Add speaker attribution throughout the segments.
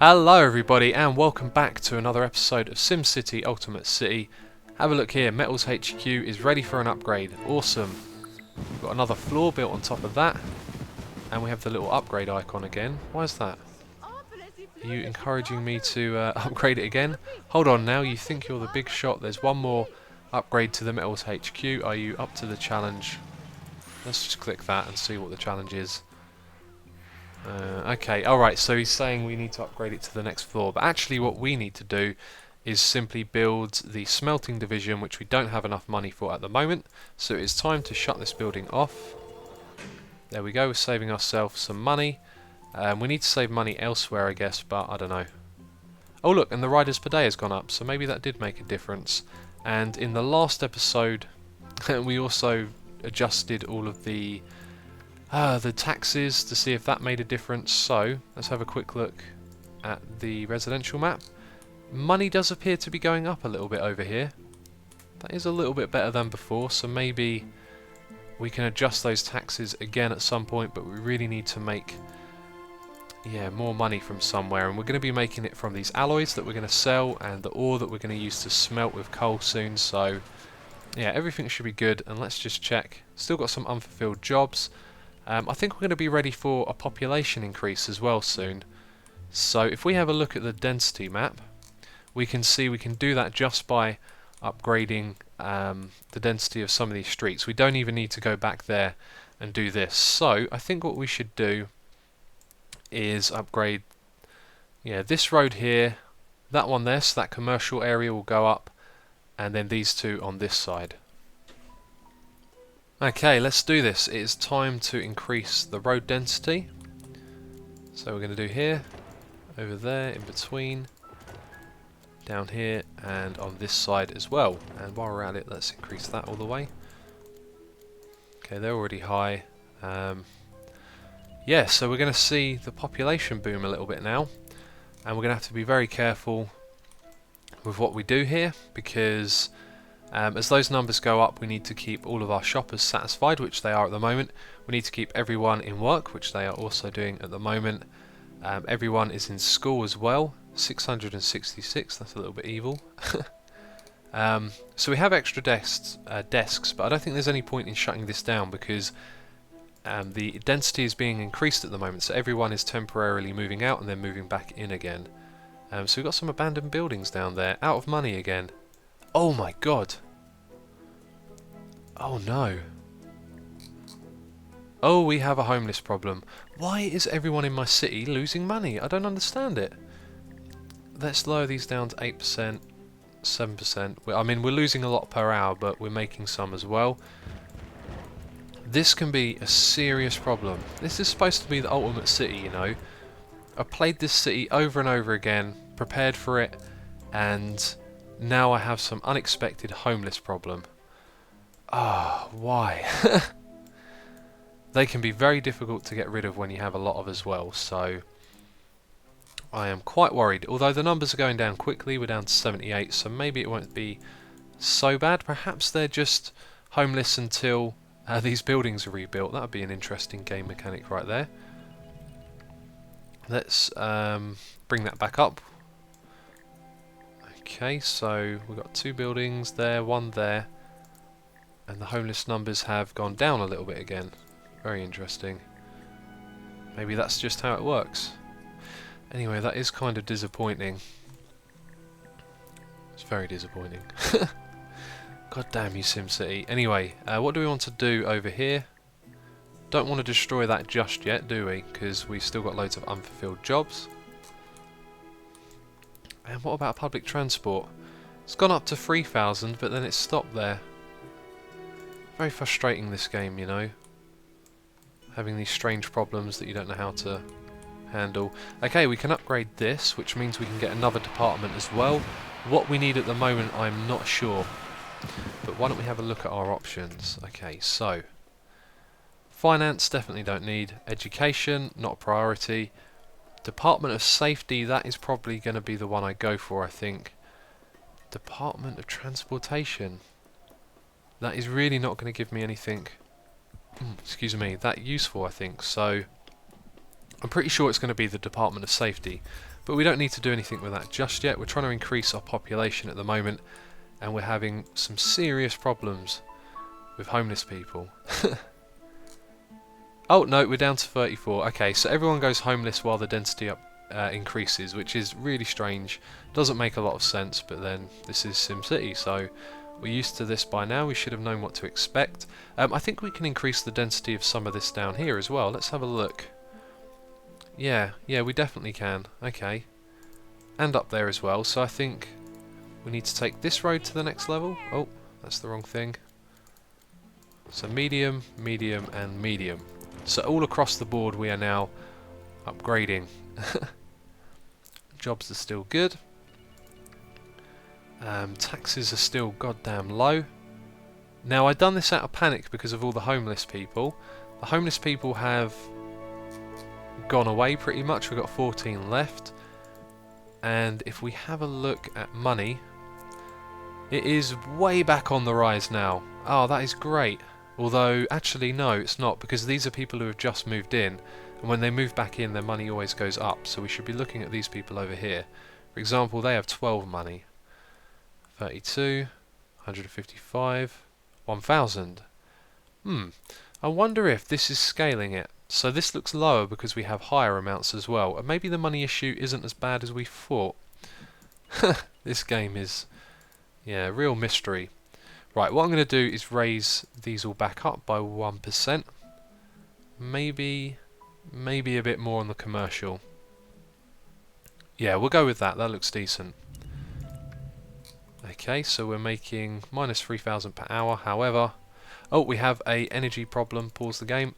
Speaker 1: Hello everybody and welcome back to another episode of SimCity Ultimate City. Have a look here, Metals HQ is ready for an upgrade. Awesome. We've got another floor built on top of that. And we have the little upgrade icon again. Why is that? Are you encouraging me to upgrade it again? Hold on now, you think you're the big shot. There's one more upgrade to the Metals HQ. Are you up to the challenge? Let's just click that and see what the challenge is. Okay, alright, so he's saying we need to upgrade it to the next floor, but actually what we need to do is simply build the smelting division, which we don't have enough money for at the moment, so it's time to shut this building off. There we go, we're saving ourselves some money. We need to save money elsewhere, I guess, but I don't know. Oh look, and the riders per day has gone up, so maybe that did make a difference. And in the last episode, we also adjusted all of the taxes to see if that made a difference. So let's have a quick look at the residential map. Money does appear to be going up a little bit over here. That is a little bit better than before, so maybe we can adjust those taxes again at some point, but we really need to make more money from somewhere, and we're going to be making it from these alloys that we're going to sell and the ore that we're going to use to smelt with coal soon. So yeah, everything should be good, and let's just check. Still got some unfulfilled jobs. I think we're going to be ready for a population increase as well soon. So if we have a look at the density map, we can see we can do that just by upgrading the density of some of these streets. We don't even need to go back there and do this. So I think what we should do is upgrade this road here, that one there, so that commercial area will go up, and then these two on this side. Okay, let's do this. It is time to increase the road density. So we're going to do here, over there, in between, down here, and on this side as well. And while we're at it, let's increase that all the way. Okay, they're already high. Yeah, so we're going to see the population boom a little bit now. And we're going to have to be very careful with what we do here, because as those numbers go up, we need to keep all of our shoppers satisfied, which they are at the moment. We need to keep everyone in work, which they are also doing at the moment. Everyone is in school as well. 666, that's a little bit evil. So we have extra desks, but I don't think there's any point in shutting this down, because the density is being increased at the moment, so everyone is temporarily moving out and then moving back in again. So we've got some abandoned buildings down there, out of money again. Oh my god. Oh no. Oh, we have a homeless problem. Why is everyone in my city losing money? I don't understand it. Let's lower these down to 8%, 7%. I mean, we're losing a lot per hour, but we're making some as well. This can be a serious problem. This is supposed to be the ultimate city, you know. I played this city over and over again, prepared for it, and now I have some unexpected homeless problem. Ah, why? They can be very difficult to get rid of when you have a lot of as well, so I am quite worried. Although the numbers are going down quickly, we're down to 78, so maybe it won't be so bad. Perhaps they're just homeless until these buildings are rebuilt. That would be an interesting game mechanic right there. Let's bring that back up. Okay, so we've got two buildings there, one there, and the homeless numbers have gone down a little bit again. Very interesting. Maybe that's just how it works. Anyway, that is kind of disappointing. It's very disappointing. God damn you, SimCity. Anyway, what do we want to do over here? Don't want to destroy that just yet, do we? Because we've still got loads of unfulfilled jobs. And what about public transport? It's gone up to 3,000, but then it stopped there. Very frustrating, this game, you know. Having these strange problems that you don't know how to handle. Okay, we can upgrade this, which means we can get another department as well. What we need at the moment, I'm not sure. But why don't we have a look at our options? Okay, so finance, definitely don't need. Education, not a priority. Department of Safety, that is probably going to be the one I go for, I think. Department of Transportation. That is really not going to give me anything, excuse me, that useful, I think. So I'm pretty sure it's going to be the Department of Safety. But we don't need to do anything with that just yet. We're trying to increase our population at the moment, and we're having some serious problems with homeless people. Oh no, we're down to 34. Okay, so everyone goes homeless while the density increases, which is really strange. Doesn't make a lot of sense, but then this is SimCity, so we're used to this by now. We should have known what to expect. I think we can increase the density of some of this down here as well. Let's have a look. Yeah, we definitely can. Okay. And up there as well, so I think we need to take this road to the next level. Oh, that's the wrong thing. So medium, medium, and medium. So all across the board we are now upgrading. Jobs are still good. Taxes are still goddamn low. Now I done this out of panic because of all the homeless people. The homeless people have gone away pretty much. We've got 14 left. And if we have a look at money, it is way back on the rise now. Oh, that is great. Although, actually no, it's not, because these are people who have just moved in, and when they move back in, their money always goes up, so we should be looking at these people over here. For example, they have 12 money. 32, 155, 1000. I wonder if this is scaling it. So this looks lower because we have higher amounts as well, and maybe the money issue isn't as bad as we thought. This game is, yeah, real mystery. Right, what I'm going to do is raise these all back up by 1%. Maybe a bit more on the commercial. Yeah, we'll go with that. That looks decent. Okay, so we're making minus 3,000 per hour. However, oh, we have a energy problem. Pause the game.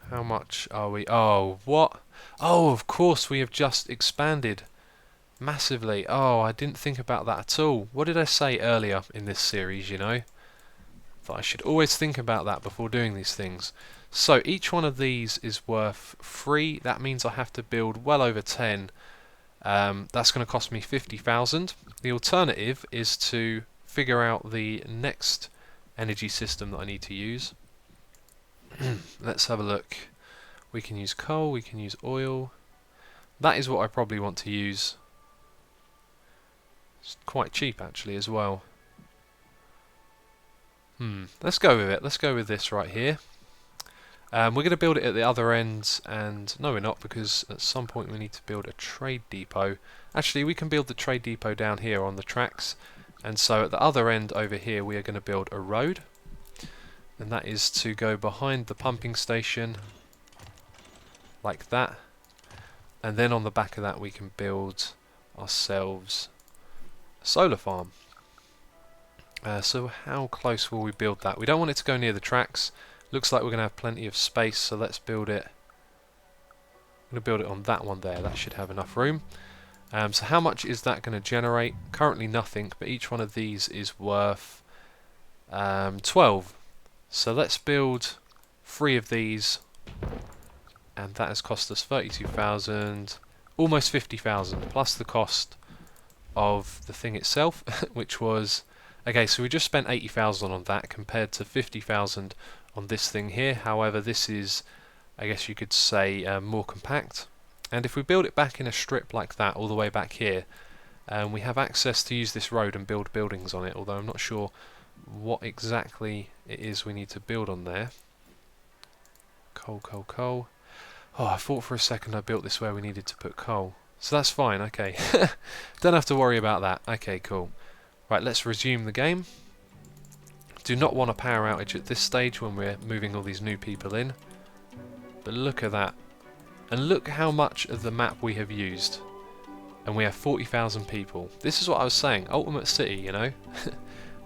Speaker 1: How much are we? Oh, what? Oh, of course, we have just expanded massively. Oh, I didn't think about that at all. What did I say earlier in this series, you know? That I should always think about that before doing these things. So each one of these is worth 3. That means I have to build well over 10. That's going to cost me 50,000. The alternative is to figure out the next energy system that I need to use. Let's have a look. We can use coal, we can use oil. That is what I probably want to use. It's quite cheap actually as well. Let's go with it. Let's go with this right here. We're going to build it at the other end, and no we're not, because at some point we need to build a trade depot. Actually, we can build the trade depot down here on the tracks, and so at the other end over here we are going to build a road, and that is to go behind the pumping station like that, and then on the back of that we can build ourselves a solar farm. So how close will we build that? We don't want it to go near the tracks. Looks like we're going to have plenty of space, so let's build it. I'm going to build it on that one there. That should have enough room. So how much is that going to generate? Currently nothing, but each one of these is worth 12. So let's build 3 of these, and that has cost us 32,000, almost 50,000, plus the cost of the thing itself, which was... Okay, so we just spent 80,000 on that compared to 50,000 on this thing here. However, this is, I guess you could say, more compact. And if we build it back in a strip like that, all the way back here, we have access to use this road and build buildings on it, although I'm not sure what exactly it is we need to build on there. Coal, coal, coal. Oh, I thought for a second I built this where we needed to put coal. So that's fine, okay. Don't have to worry about that. Okay, cool. Right, let's resume the game. Do not want a power outage at this stage when we're moving all these new people in. But look at that. And look how much of the map we have used. And we have 40,000 people. This is what I was saying. Ultimate City, you know.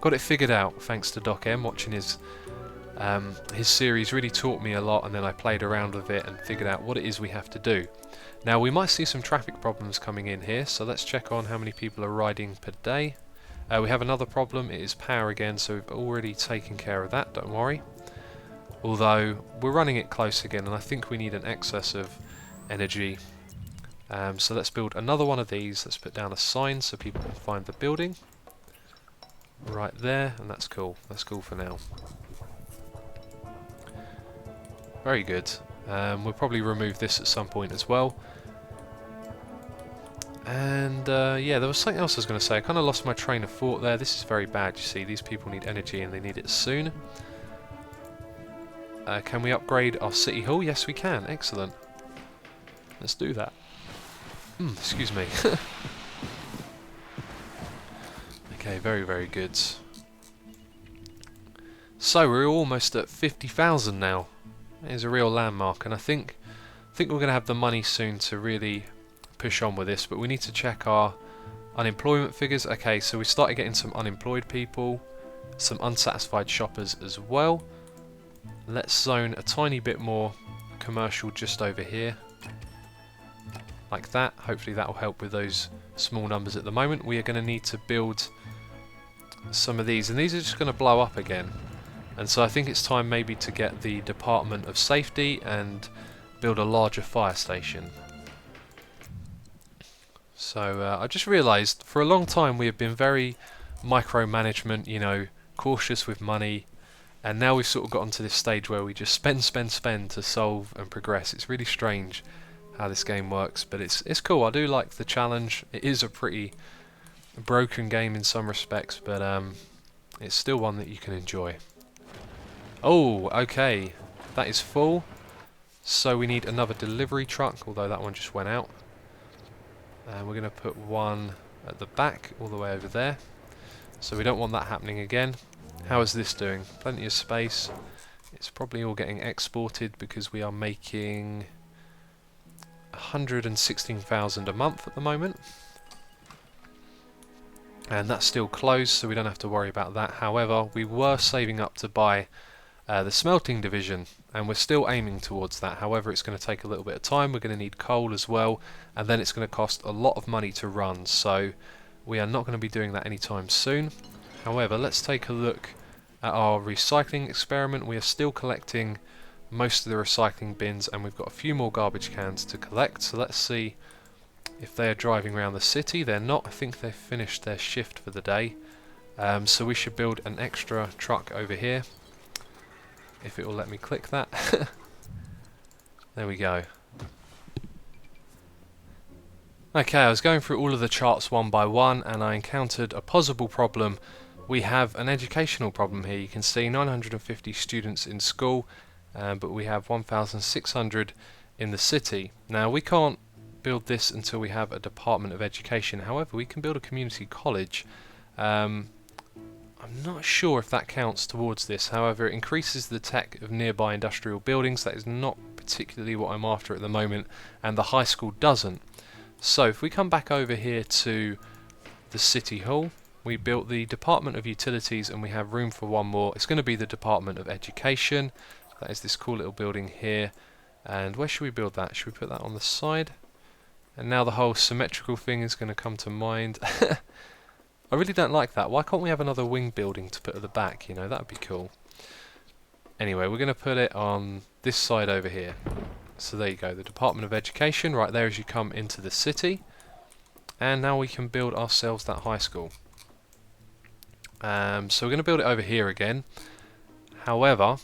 Speaker 1: Got it figured out thanks to Doc M. Watching his series really taught me a lot, and then I played around with it and figured out what it is we have to do. Now we might see some traffic problems coming in here, so let's check on how many people are riding per day. We have another problem, it is power again, so we've already taken care of that, don't worry. Although, we're running it close again, and I think we need an excess of energy. So let's build another one of these. Let's put down a sign so people can find the building. Right there, and that's cool. That's cool for now. Very good. We'll probably remove this at some point as well. And yeah, there was something else I was going to say. I kind of lost my train of thought there. This is very bad, you see. These people need energy and they need it soon. Can we upgrade our city hall? Yes, we can. Excellent. Let's do that. Excuse me. Okay, very, very good. So we're almost at 50,000 now. It is a real landmark, and I think we're going to have the money soon to really push on with this. But we need to check our unemployment figures. Okay, so we started getting some unemployed people, some unsatisfied shoppers as well. Let's zone a tiny bit more commercial just over here, like that. Hopefully that will help with those small numbers at the moment. We are going to need to build some of these, and these are just going to blow up again. And so I think it's time maybe to get the Department of Safety and build a larger fire station. So I just realised for a long time we have been very micromanagement, you know, cautious with money, and now we've sort of gotten to this stage where we just spend to solve and progress. It's really strange how this game works, but it's cool. I do like the challenge. It is a pretty broken game in some respects, but it's still one that you can enjoy. Oh, okay, that is full. So we need another delivery truck, although that one just went out. And we're going to put one at the back, all the way over there. So we don't want that happening again. How is this doing? Plenty of space. It's probably all getting exported because we are making 116,000 a month at the moment. And that's still closed, so we don't have to worry about that. However, we were saving up to buy the smelting division, and we're still aiming towards that. However, it's going to take a little bit of time. We're going to need coal as well, and then it's going to cost a lot of money to run, so we are not going to be doing that anytime soon. However, let's take a look at our recycling experiment. We are still collecting most of the recycling bins, and we've got a few more garbage cans to collect, so let's see if they are driving around the city. They're not. I think they've finished their shift for the day, so we should build an extra truck over here. If it will let me click that. There we go. Okay, I was going through all of the charts one by one, and I encountered a possible problem. We have an educational problem here. You can see 950 students in school, but we have 1,600 in the city. Now, we can't build this until we have a Department of Education. However, we can build a community college. I'm not sure if that counts towards this. However, it increases the tech of nearby industrial buildings. That is not particularly what I'm after at the moment, and the high school doesn't. So if we come back over here to the City Hall, we built the Department of Utilities, and we have room for one more. It's going to be the Department of Education. That is this cool little building here. And where should we build that? Should we put that on the side? And now the whole symmetrical thing is going to come to mind. I really don't like that. Why can't we have another wing building to put at the back? You know, that would be cool. Anyway, we're going to put it on this side over here. So there you go, the Department of Education, right there as you come into the city. And now we can build ourselves that high school. So we're going to build it over here again. However,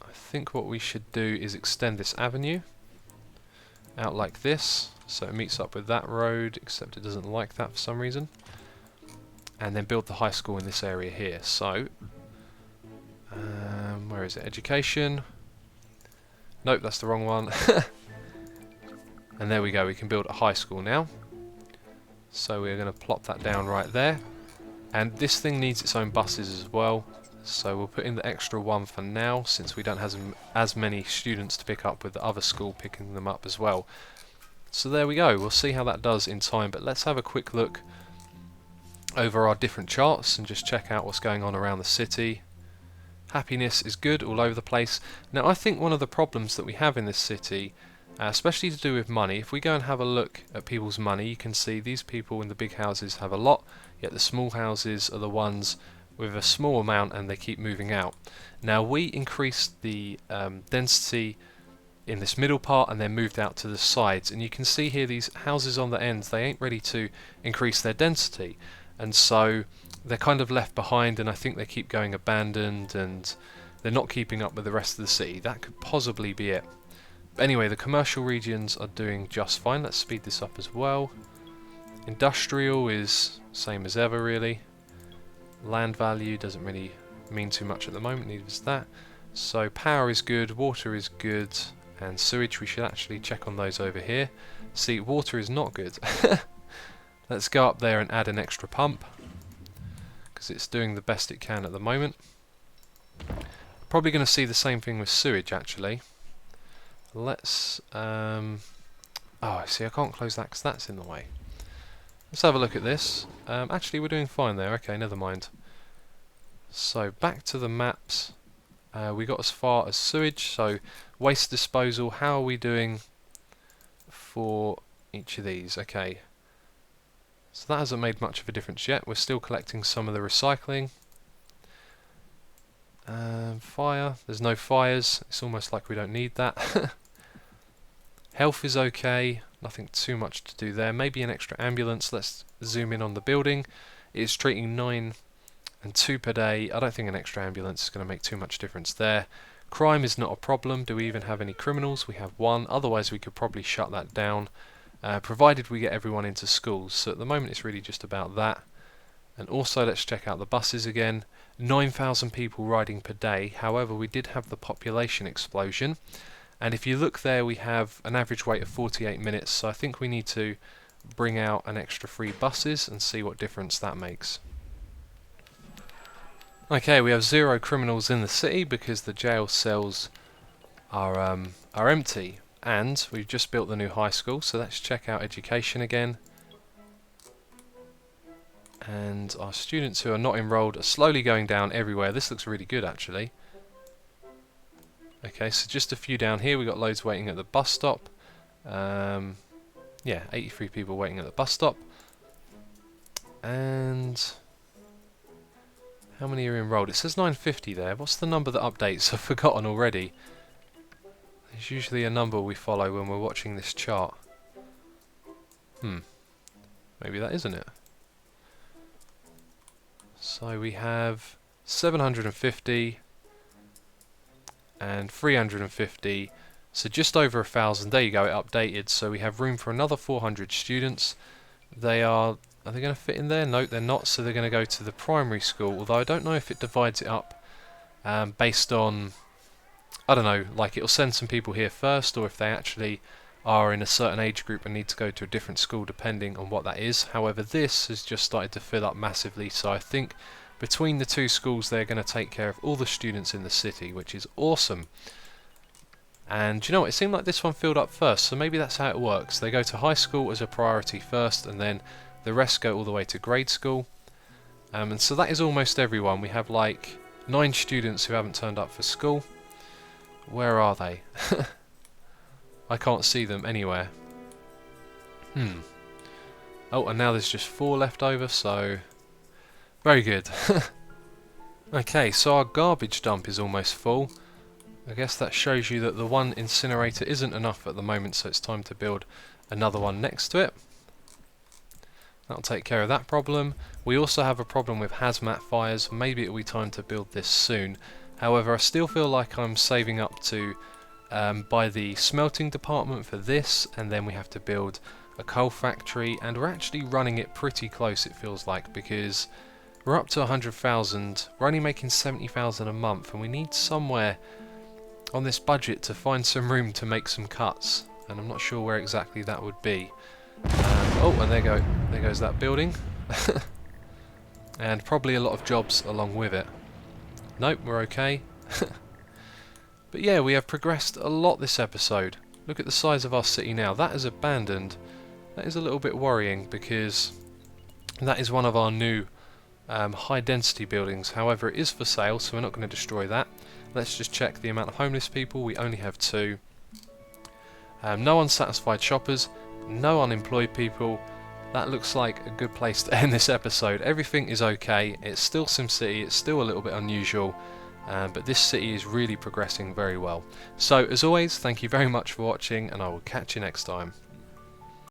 Speaker 1: I think what we should do is extend this avenue out like this, so it meets up with that road, except it doesn't like that for some reason. And then build the high school in this area here. So, where is it? Education. Nope, that's the wrong one. And there we go, we can build a high school now. So we're going to plop that down right there. And this thing needs its own buses as well. So we'll put in the extra one for now, since we don't have as many students to pick up with the other school picking them up as well. So there we go, we'll see how that does in time, but let's have a quick look over our different charts and just check out what's going on around the city. Happiness is good all over the place. Now I think one of the problems that we have in this city, especially to do with money, if we go and have a look at people's money, you can see these people in the big houses have a lot, yet the small houses are the ones with a small amount and they keep moving out. Now we increased the density in this middle part and then moved out to the sides, and you can see here these houses on the ends, they ain't ready to increase their density. And so they're kind of left behind, and I think they keep going abandoned, and they're not keeping up with the rest of the city. That could possibly be it. Anyway, the commercial regions are doing just fine. Let's speed this up as well. Industrial is same as ever really. Land value doesn't really mean too much at the moment, neither is that. So power is good, water is good, and sewage we should actually check on those over here. See, water is not good. Let's go up there and add an extra pump, because it's doing the best it can at the moment. Probably going to see the same thing with sewage actually. Let's oh, see, I can't close that because that's in the way. Let's have a look at this. Actually, we're doing fine there. Okay, never mind. So back to the maps. We got as far as sewage. So waste disposal. How are we doing for each of these? Okay. So that hasn't made much of a difference yet. We're still collecting some of the recycling. Fire. There's no fires. It's almost like we don't need that. Health is okay. Nothing too much to do there. Maybe an extra ambulance. Let's zoom in on the building. It is treating 9 and 2 per day. I don't think an extra ambulance is going to make too much difference there. Crime is not a problem. Do we even have any criminals? We have 1. Otherwise we could probably shut that down, provided we get everyone into schools. So at the moment it's really just about that. And also let's check out the buses again. 9,000 people riding per day. However, we did have the population explosion. And if you look there, we have an average wait of 48 minutes. So I think we need to bring out an extra 3 buses and see what difference that makes. Okay, we have 0 criminals in the city because the jail cells are empty. And we've just built the new high school. So let's check out education again. And our students who are not enrolled are slowly going down everywhere. This looks really good actually. Okay, so just a few down here. We got loads waiting at the bus stop. Yeah, 83 people waiting at the bus stop. And how many are enrolled? It says 950 there. What's the number that updates? I've forgotten already. There's usually a number we follow when we're watching this chart. Maybe that isn't it. So we have 750 and 350, so just over 1,000. There you go, it updated. So we have room for another 400 students. Are they going to fit in there? No, they're not. So they're going to go to the primary school. Although I don't know if it divides it up based on, I don't know, like it'll send some people here first, or if they actually are in a certain age group and need to go to a different school depending on what that is. However, this has just started to fill up massively, so I think between the 2 schools they're going to take care of all the students in the city, which is awesome. And you know what, it seemed like this one filled up first, so maybe that's how it works. They go to high school as a priority first, and then the rest go all the way to grade school. And so that is almost everyone. We have like 9 students who haven't turned up for school. Where are they? I can't see them anywhere. Oh, and now there's just 4 left over, so very good. Okay, so our garbage dump is almost full. I guess that shows you that the one incinerator isn't enough at the moment, so it's time to build another one next to it. That'll take care of that problem. We also have a problem with hazmat fires. Maybe it'll be time to build this soon. However, I still feel like I'm saving up to buy the smelting department for this, and then we have to build a coal factory, and we're actually running it pretty close, it feels like, because we're up to 100,000. We're only making 70,000 a month, and we need somewhere on this budget to find some room to make some cuts, and I'm not sure where exactly that would be. Oh, and there goes that building. And probably a lot of jobs along with it. Nope, we're okay. But yeah, we have progressed a lot this episode. Look at the size of our city now. That is abandoned. That is a little bit worrying, because that is one of our new high density buildings. However, it is for sale, so we're not going to destroy that. Let's just check the amount of homeless people. We only have 2. No unsatisfied shoppers, no unemployed people. That looks like a good place to end this episode. Everything is okay. It's still SimCity, it's still a little bit unusual, but this city is really progressing very well. So as always, thank you very much for watching, and I will catch you next time.